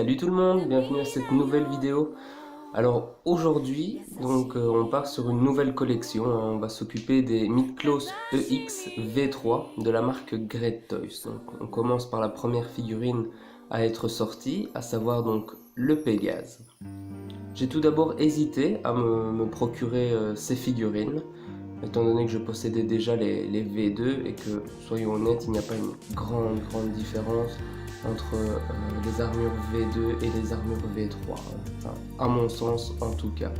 Salut tout le monde, bienvenue à cette nouvelle vidéo. Alors aujourd'hui, on part sur une nouvelle collection, hein. On va s'occuper des Midclose EX V3 de la marque Great Toys. Donc, on commence par la première figurine à être sortie, à savoir donc le Pégase. J'ai tout d'abord hésité à me procurer ces figurines, étant donné que je possédais déjà les V2 et que, soyons honnêtes, il n'y a pas une grande différence entre les armures V2 et les armures V3, enfin, à mon sens en tout cas.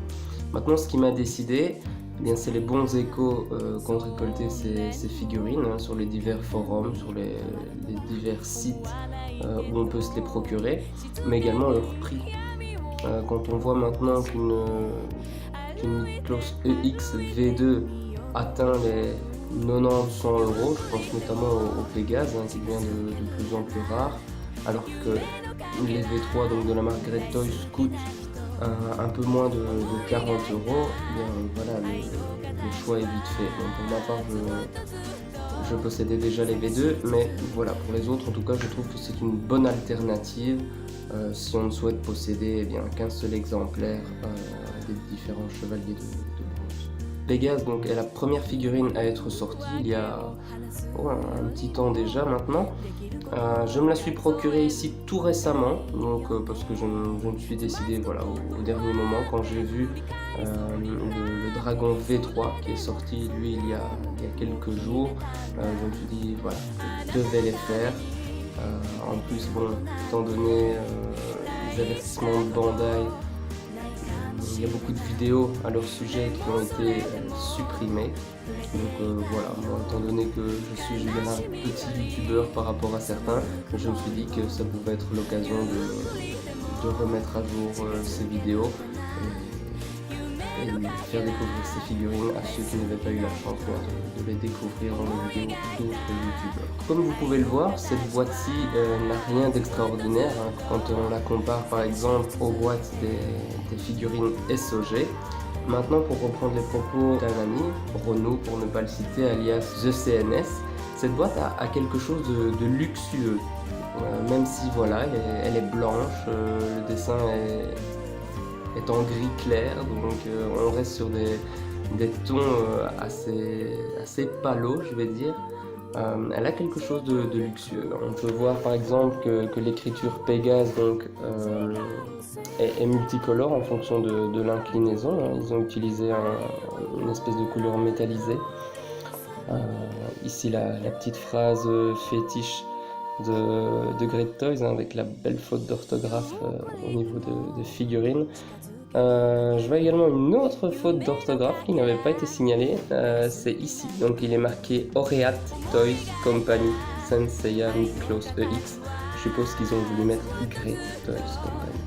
Maintenant, ce qui m'a décidé, eh bien, c'est les bons échos qu'ont récolté ces figurines, hein, sur les divers forums, sur les divers sites où on peut se les procurer, mais également leur prix. Quand on voit maintenant qu'une Midclose EX V2 atteint les 90-100 euros, je pense notamment au Pégase, hein, qui devient de plus en plus rare, alors que les V3 donc de la marque Great Toys coûtent un peu moins de 40 euros. Bien, voilà, le choix est vite fait. Donc, pour ma part, je possédais déjà les V2, mais voilà, pour les autres en tout cas, je trouve que c'est une bonne alternative si on ne souhaite posséder qu'un seul exemplaire des différents chevaliers de bronze. Pégase donc est la première figurine à être sortie il y a un petit temps déjà maintenant. Je me la suis procurée ici tout récemment, donc parce que je me suis décidé voilà, au dernier moment quand j'ai vu le Dragon V3 qui est sorti lui il y a quelques jours. Je me suis dit voilà, je devais les faire. En plus, bon, étant donné les avertissements de Bandai, il y a beaucoup de vidéos à leur sujet qui ont été supprimées. Donc voilà, moi, étant donné que je suis un petit youtubeur par rapport à certains, je me suis dit que ça pouvait être l'occasion de remettre à jour ces vidéos et faire découvrir ces figurines à ceux qui n'avaient pas eu la chance de les découvrir dans les vidéos d'autres youtubeurs. Comme vous pouvez le voir, cette boîte-ci n'a rien d'extraordinaire, hein, quand on la compare par exemple aux boîtes des figurines SOG. Maintenant, pour reprendre les propos d'un ami, Renaud pour ne pas le citer, alias The CNS, cette boîte a quelque chose de luxueux, même si voilà, elle est blanche, le dessin est en gris clair, donc on reste sur des tons assez palos, je vais dire. Elle a quelque chose de luxueux. On peut voir par exemple que l'écriture Pégase donc, est multicolore en fonction de l'inclinaison. Ils ont utilisé une espèce de couleur métallisée. Ici la petite phrase fétiche de Great Toys, hein, avec la belle faute d'orthographe au niveau de figurines. Je vois également une autre faute d'orthographe qui n'avait pas été signalée, c'est ici, donc il est marqué Oreat Toys Company Senseiya Midclose EX. Je suppose qu'ils ont voulu mettre Great Toys Company.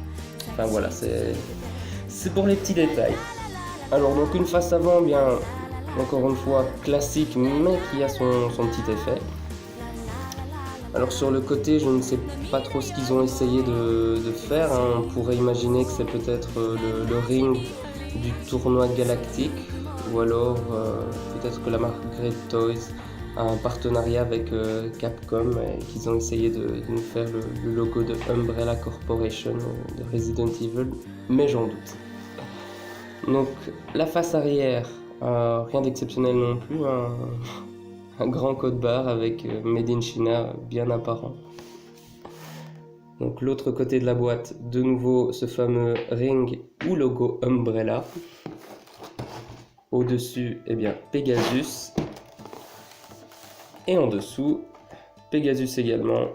Enfin voilà, c'est pour les petits détails. Alors donc une face avant, bien encore une fois classique, mais qui a son petit effet. Alors sur le côté, je ne sais pas trop ce qu'ils ont essayé de faire, hein. On pourrait imaginer que c'est peut-être le ring du tournoi galactique, ou alors peut-être que la marque Great Toys a un partenariat avec Capcom et qu'ils ont essayé de nous faire le logo de Umbrella Corporation de Resident Evil, mais j'en doute. Donc la face arrière, rien d'exceptionnel non plus, hein. Un grand code barre avec Made in China bien apparent. Donc l'autre côté de la boîte, de nouveau ce fameux ring ou logo Umbrella. Au-dessus, Pegasus. Et en dessous, Pegasus également,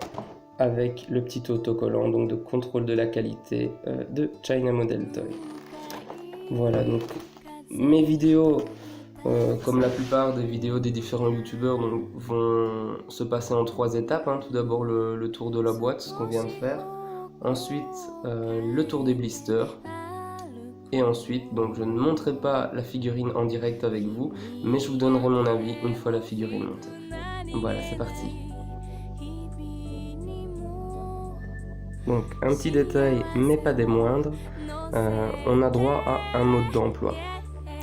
avec le petit autocollant donc de contrôle de la qualité de China Model Toy. Voilà, donc mes vidéos, comme la plupart des vidéos des différents youtubeurs, vont se passer en 3 étapes, hein. Tout d'abord le tour de la boîte, ce qu'on vient de faire. Ensuite le tour des blisters. Et ensuite, donc je ne montrerai pas la figurine en direct avec vous, mais je vous donnerai mon avis une fois la figurine montée. Voilà, c'est parti. Donc un petit détail, mais pas des moindres, on a droit à un mode d'emploi.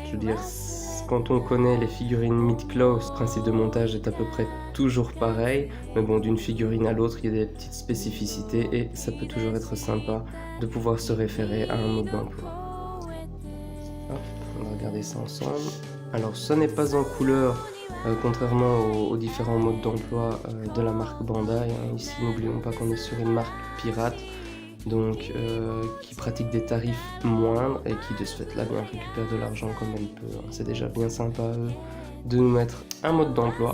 Je veux dire, quand on connaît les figurines Midclose, le principe de montage est à peu près toujours pareil, mais bon, d'une figurine à l'autre, il y a des petites spécificités et ça peut toujours être sympa de pouvoir se référer à un mode d'emploi. Hop, on va regarder ça ensemble. Alors, ce n'est pas en couleur, contrairement aux différents modes d'emploi de la marque Bandai. Ici, n'oublions pas qu'on est sur une marque pirate, donc qui pratique des tarifs moindres et qui de ce fait là bien récupère de l'argent comme elle peut. C'est déjà bien sympa de nous mettre un mode d'emploi.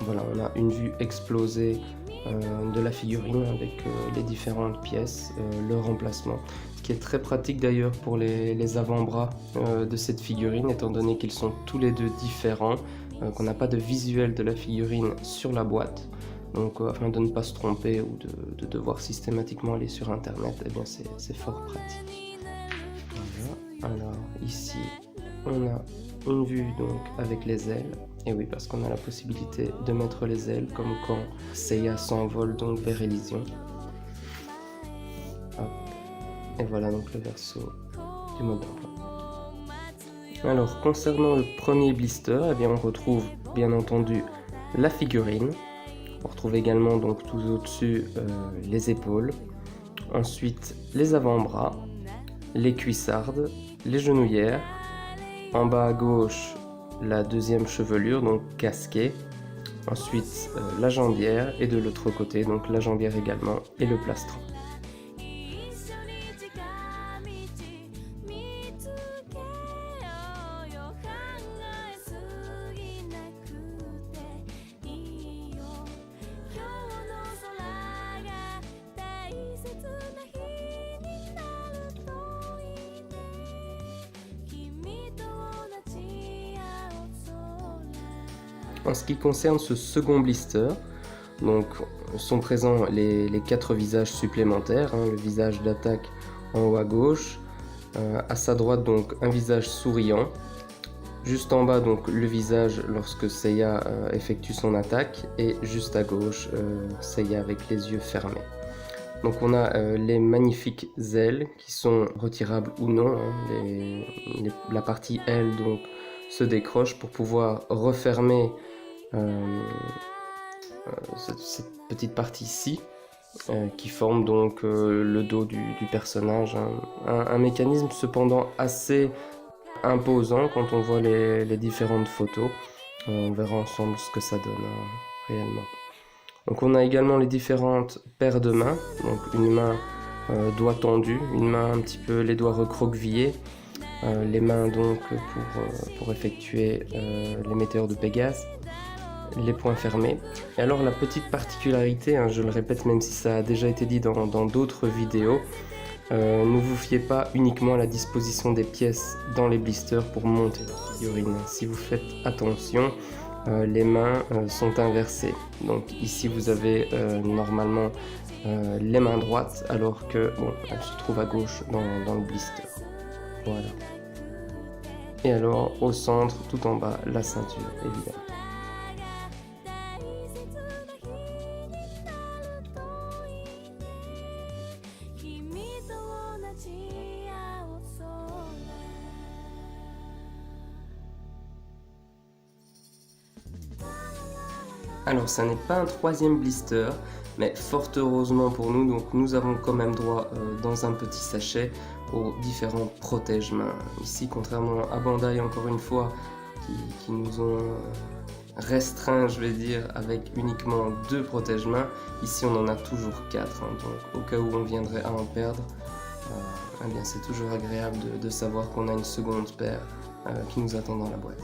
Voilà, on a une vue explosée de la figurine avec les différentes pièces, leur emplacement. Ce qui est très pratique d'ailleurs pour les avant-bras de cette figurine, étant donné qu'ils sont tous les deux différents, qu'on n'a pas de visuel de la figurine sur la boîte. Donc afin de ne pas se tromper ou de devoir systématiquement aller sur internet, eh bien c'est fort pratique. Voilà. Alors ici on a une vue donc avec les ailes, et oui parce qu'on a la possibilité de mettre les ailes comme quand Seiya s'envole donc vers Elysion. Hop. Et voilà donc le verso du mode d'emploi. Alors concernant le premier blister, eh bien on retrouve bien entendu la figurine. On retrouve également donc tout au-dessus les épaules, ensuite les avant-bras, les cuissardes, les genouillères, en bas à gauche la deuxième chevelure donc casquée, ensuite la jambière et de l'autre côté donc la jambière également et le plastron. En ce qui concerne ce second blister, donc sont présents les 4 visages supplémentaires, le visage d'attaque en haut à gauche, à sa droite donc un visage souriant, juste en bas donc le visage lorsque Seiya effectue son attaque, et juste à gauche Seiya avec les yeux fermés. Donc on a les magnifiques ailes qui sont retirables ou non, la partie aile donc se décroche pour pouvoir refermer cette petite partie-ci qui forme donc le dos du personnage. Un mécanisme cependant assez imposant quand on voit les différentes photos. On verra ensemble ce que ça donne réellement. Donc on a également les différentes paires de mains, donc une main doigt tendu, une main un petit peu les doigts recroquevillés, les mains donc pour effectuer les météores de Pégase, les poings fermés. Et alors la petite particularité, je le répète même si ça a déjà été dit dans d'autres vidéos, ne vous fiez pas uniquement à la disposition des pièces dans les blisters pour monter la figurine. Si vous faites attention, les mains sont inversées. Donc ici vous avez normalement les mains droites alors que bon, elles se trouvent à gauche dans le blister. Voilà. Et alors au centre, tout en bas, la ceinture évidemment. Alors ça n'est pas un troisième blister, mais fort heureusement pour nous, donc nous avons quand même droit dans un petit sachet aux différents protège-mains. Ici, contrairement à Bandai encore une fois, qui nous ont restreint, je vais dire, avec uniquement 2 protège-mains, ici on en a toujours 4, donc au cas où on viendrait à en perdre, eh bien c'est toujours agréable de savoir qu'on a une seconde paire qui nous attend dans la boîte.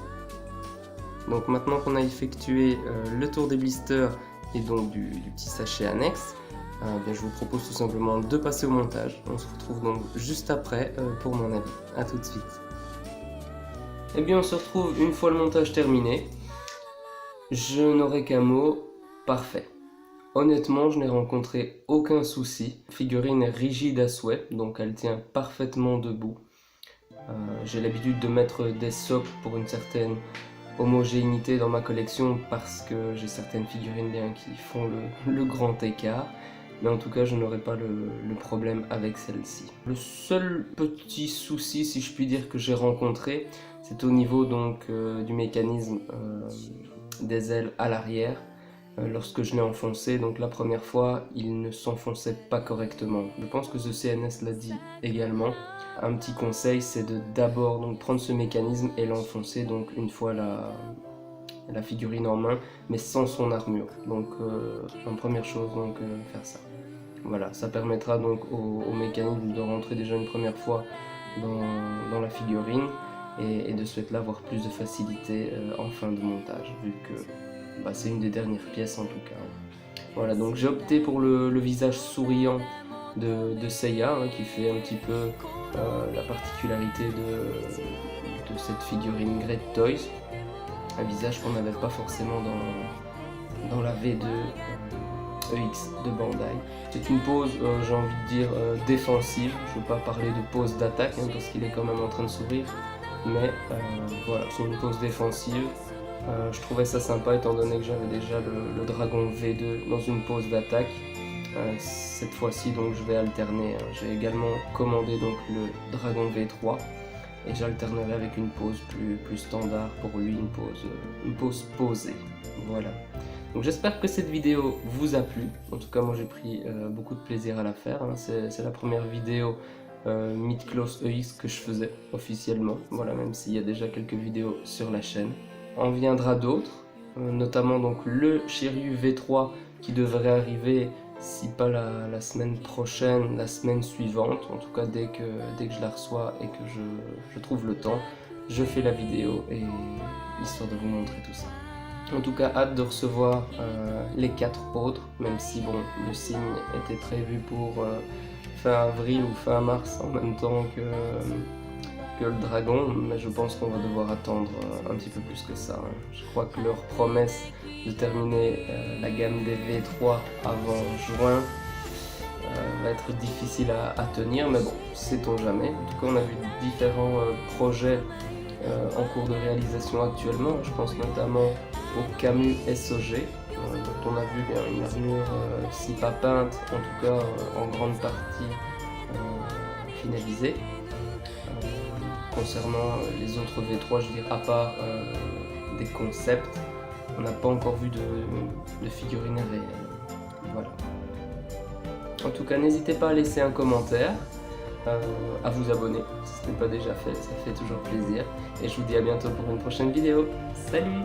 Donc maintenant qu'on a effectué le tour des blisters et donc du petit sachet annexe, bien, je vous propose tout simplement de passer au montage. On se retrouve donc juste après pour mon avis. A tout de suite. Et bien on se retrouve une fois le montage terminé. Je n'aurai qu'un mot, parfait. Honnêtement, je n'ai rencontré aucun souci. La figurine est rigide à souhait, donc elle tient parfaitement debout. J'ai l'habitude de mettre des socles pour une certaine homogénéité dans ma collection parce que j'ai certaines figurines bien qui font le grand écart. mais en tout cas je n'aurai pas le problème avec celle-ci. Le seul petit souci, si je puis dire, que j'ai rencontré, c'est au niveau donc du mécanisme des ailes à l'arrière. Lorsque je l'ai enfoncé, donc la première fois, il ne s'enfonçait pas correctement. Je pense que ce CNS l'a dit également. Un petit conseil, c'est de d'abord donc prendre ce mécanisme et l'enfoncer donc une fois la figurine en main, mais sans son armure. Donc en première chose, donc faire ça. Voilà, ça permettra donc au mécanisme de rentrer déjà une première fois dans la figurine et de ce fait-là avoir plus de facilité en fin de montage, vu que c'est une des dernières pièces en tout cas. Voilà, donc j'ai opté pour le visage souriant de Seiya, hein, qui fait un petit peu la particularité de cette figurine Great Toys. Un visage qu'on n'avait pas forcément dans la V2 EX de Bandai. C'est une pose, j'ai envie de dire, défensive. Je ne veux pas parler de pose d'attaque, hein, parce qu'il est quand même en train de sourire. Mais voilà, c'est une pose défensive. Je trouvais ça sympa étant donné que j'avais déjà le dragon V2 dans une pose d'attaque. Cette fois-ci donc je vais alterner. J'ai également commandé donc le dragon V3 et j'alternerai avec une pose plus standard pour lui, une pose posée. Voilà. Donc j'espère que cette vidéo vous a plu. En tout cas moi j'ai pris beaucoup de plaisir à la faire. Hein. C'est la première vidéo Mythclos EX que je faisais officiellement. Voilà, même s'il y a déjà quelques vidéos sur la chaîne. En viendra d'autres, notamment donc le Shiryu V3 qui devrait arriver, si pas la semaine prochaine, la semaine suivante. En tout cas dès que je la reçois et que je trouve le temps, je fais la vidéo et histoire de vous montrer tout ça. En tout cas hâte de recevoir les 4 autres, même si bon, le signe était prévu pour fin avril ou fin mars en même temps que le dragon, mais je pense qu'on va devoir attendre un petit peu plus que ça. Hein. Je crois que leur promesse de terminer la gamme des V3 avant juin va être difficile à tenir, mais bon, sait-on jamais. En tout cas, on a vu différents projets en cours de réalisation actuellement. Je pense notamment au Camus SOG, dont on a vu bien une armure, si pas peinte, en tout cas en grande partie finalisée. Concernant les autres V3, je dirais à part des concepts, on n'a pas encore vu de figurines réelles. Voilà. En tout cas, n'hésitez pas à laisser un commentaire, à vous abonner si ce n'est pas déjà fait, ça fait toujours plaisir. Et je vous dis à bientôt pour une prochaine vidéo. Salut!